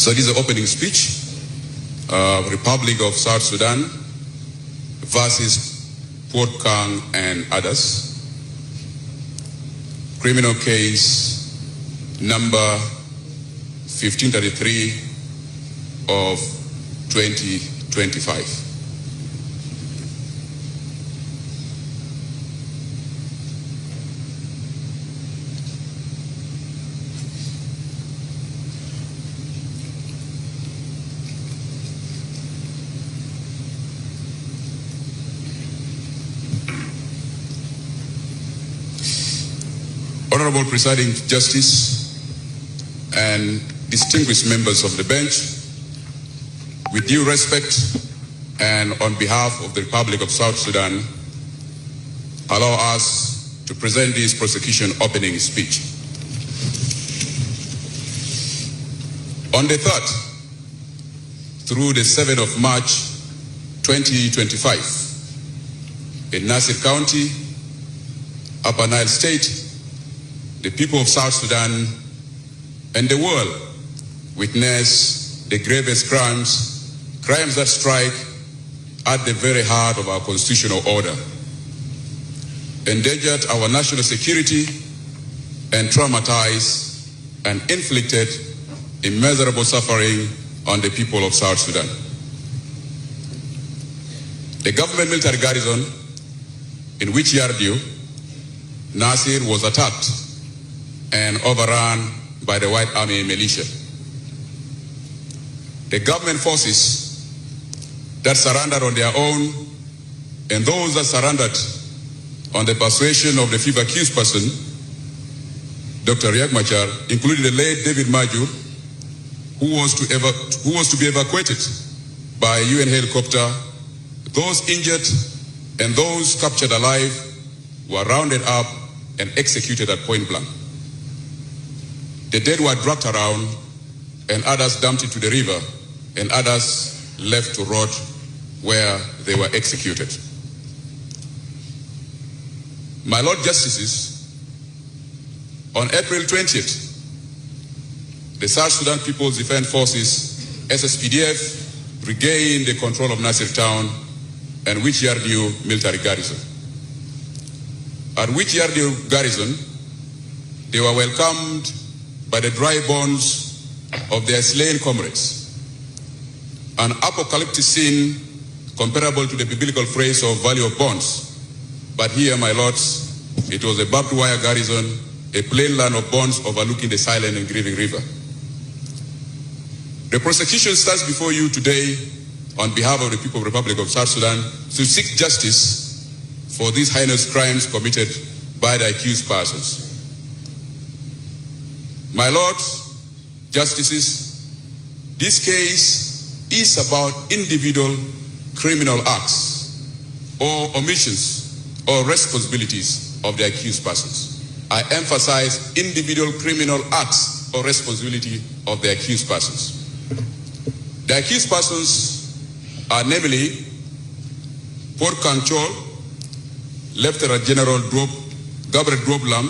So this is the opening speech. Republic of South Sudan versus Port Kang and others. Criminal case number 1533 of 2025. Honorable Presiding Justice and distinguished members of the bench, with due respect and on behalf of the Republic of South Sudan, allow us to present this prosecution opening speech. On the 3rd through the 7th of March 2025, in Nasir County, Upper Nile State, the people of South Sudan and the world witness the gravest crimes that strike at the very heart of our constitutional order, endangered our national security and traumatized and inflicted immeasurable suffering on the people of South Sudan. The government military garrison in which Yardio, Nasir was attacked and overrun by the White Army militia. The government forces that surrendered on their own and those that surrendered on the persuasion of the chief accused person, Dr. Riek Machar, including the late David Majur, who was to be evacuated by a UN helicopter. Those injured and those captured alive were rounded up and executed at point blank. The dead were dragged around and others dumped into the river and others left to rot where they were executed. My Lord Justices, on April 20th, the South Sudan People's Defense Forces, SSPDF, regained the control of Nasir Town and Wich Yardio military garrison. At Wich Yardio garrison, they were welcomed by the dry bones of their slain comrades. An apocalyptic scene comparable to the biblical phrase of Valley of Bones. But here, my lords, it was a barbed wire garrison, a plain land of bones overlooking the silent and grieving river. The prosecution stands before you today on behalf of the people of the Republic of South Sudan to seek justice for these heinous crimes committed by the accused persons. My lords, justices, this case is about individual criminal acts or omissions or responsibilities of the accused persons. I emphasize individual criminal acts or responsibility of the accused persons. The accused persons are namely Port Kang Chol, Lieutenant General Gabriel Droblam,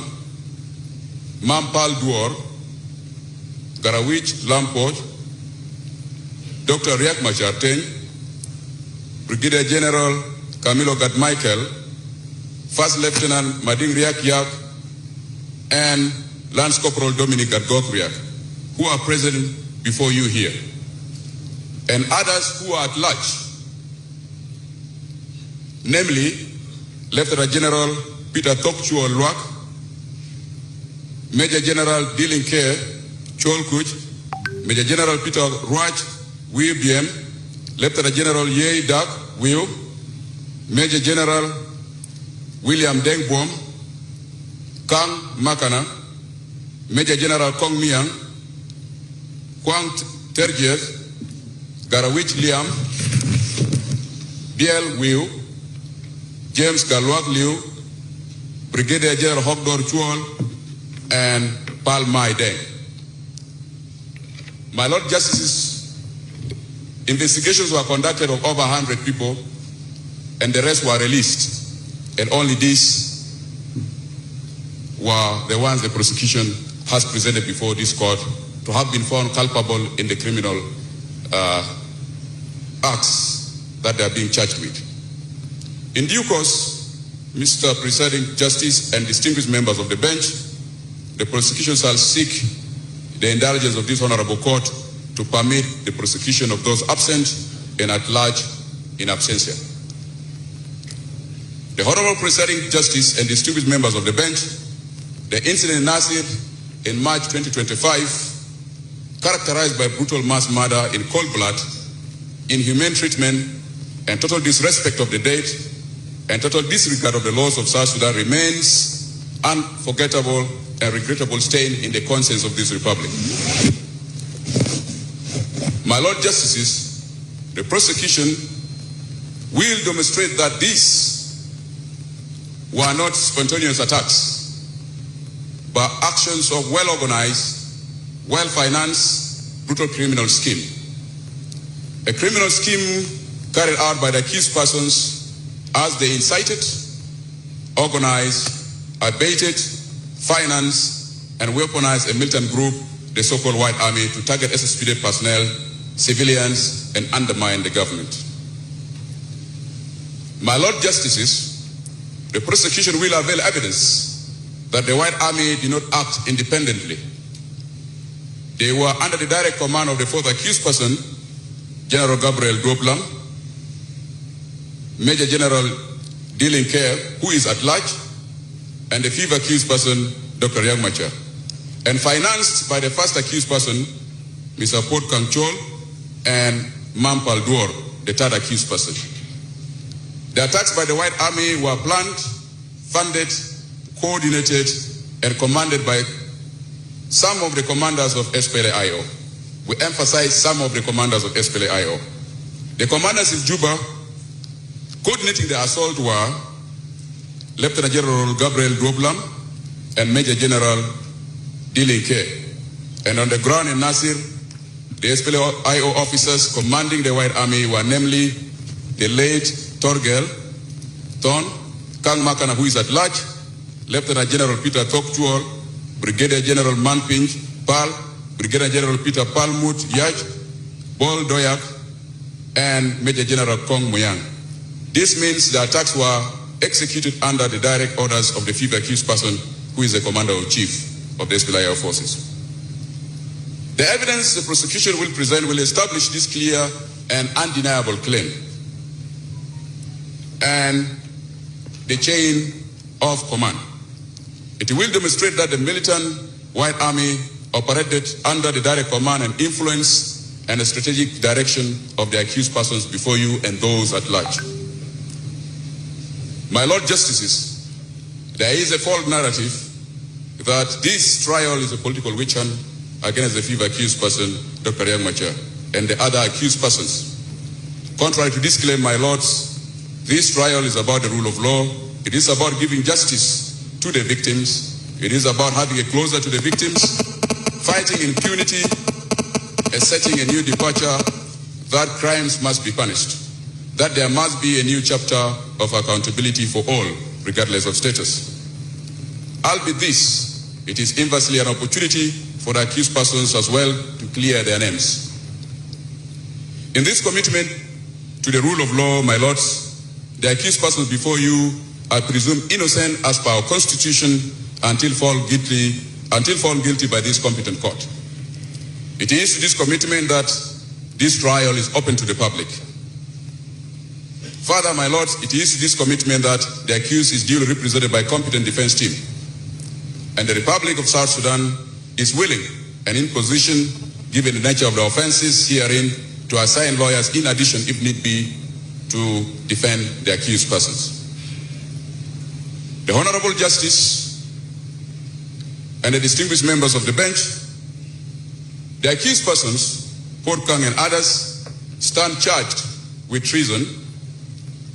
Mampal Duor, Garawich Lamport, Dr. Riek Machar, Brigadier General Camilo Gadmichael, First Lieutenant Mading Riek Yak, and Lance Corporal Dominic Gadgok Riek, who are present before you here, and others who are at large, namely Lieutenant General Peter Tokchuo Luak, Major General Dilin Care Cholkuch, Major General Peter Ruach Wilbiem, Lieutenant General Ye Dak Will, Major General William Dengbom, Kang Makana, Major General Kong Miang, Kwang Terjes, Garawich Liam, Biel Will, James Galwak Liu, Brigadier General Hokdor Chuol, and Pal Mai Deng. My Lord Justices, investigations were conducted of over 100 people and the rest were released. And only these were the ones the prosecution has presented before this court to have been found culpable in the criminal acts that they are being charged with. In due course, Mr. Presiding Justice and distinguished members of the bench, the prosecution shall seek the indulgence of this honorable court to permit the prosecution of those absent and at large in absentia. The Honorable Presiding Justice and distinguished members of the bench, the incident in Nasir in March 2025, characterized by brutal mass murder in cold blood, inhumane treatment, and total disrespect of the dead, and total disregard of the laws of South Sudan remains unforgettable and regrettable stain in the conscience of this republic. My Lord Justices, the prosecution will demonstrate that these were not spontaneous attacks, but actions of well-organized, well-financed, brutal criminal scheme. A criminal scheme carried out by the accused persons as they incited, organized, abated, financed, and weaponized a militant group, the so-called White Army, to target SSPD personnel, civilians, and undermine the government. My Lord Justices, the prosecution will avail evidence that the White Army did not act independently. They were under the direct command of the fourth accused person, General Gabriel Doplam, Major General Dealing Care, who is at large, and the fifth accused person, Dr. Yagmacha, and financed by the first accused person, Mr. Port Kangchol, and Mampal Duor, the third accused person. The attacks by the White Army were planned, funded, coordinated, and commanded by some of the commanders of SPLA-IO. We emphasize some of the commanders of SPLA-IO. The commanders in Juba coordinating the assault were Lieutenant General Gabriel Doplam and Major General Dealing Care. And on the ground in Nasir, the SPLA-IO officers commanding the White Army were namely the late Torgel, Ton, Kang Makana, who is at large, Lieutenant General Peter Tokchuol, Brigadier General Manpinj Pal, Brigadier General Peter Palmut Yaj, Bol Doyak, and Major General Kong Muyang. This means the attacks were executed under the direct orders of the fifth accused person, who is the commander-in-chief of the SPLA forces. The evidence the prosecution will present will establish this clear and undeniable claim and the chain of command. It will demonstrate that the militant White Army operated under the direct command and influence and the strategic direction of the accused persons before you and those at large. My Lord Justices, there is a false narrative that this trial is a political witch hunt against the fifth accused person, Dr. Yagmacha, and the other accused persons. Contrary to this claim, my lords, this trial is about the rule of law. It is about giving justice to the victims. It is about having a closer to the victims, fighting impunity, and setting a new departure that crimes must be punished, that there must be a new chapter of accountability for all, regardless of status. Albeit this, it is inversely an opportunity for the accused persons as well to clear their names. In this commitment to the rule of law, my lords, the accused persons before you are presumed innocent as per our Constitution until found guilty by this competent court. It is to this commitment that this trial is open to the public. Further, my lords, it is to this commitment that the accused is duly represented by a competent defense team. And the Republic of South Sudan is willing and in position, given the nature of the offenses herein, to assign lawyers in addition, if need be, to defend the accused persons. The Honorable Justice and the distinguished members of the bench, the accused persons, Port Kang and others, stand charged with treason,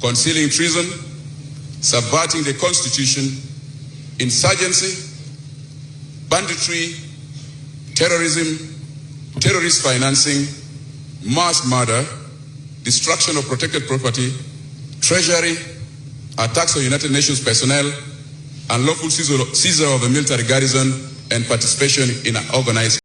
concealing treason, subverting the Constitution, insurgency, banditry, terrorism, terrorist financing, mass murder, destruction of protected property, treasury, attacks on United Nations personnel, unlawful seizure of a military garrison, and participation in an organized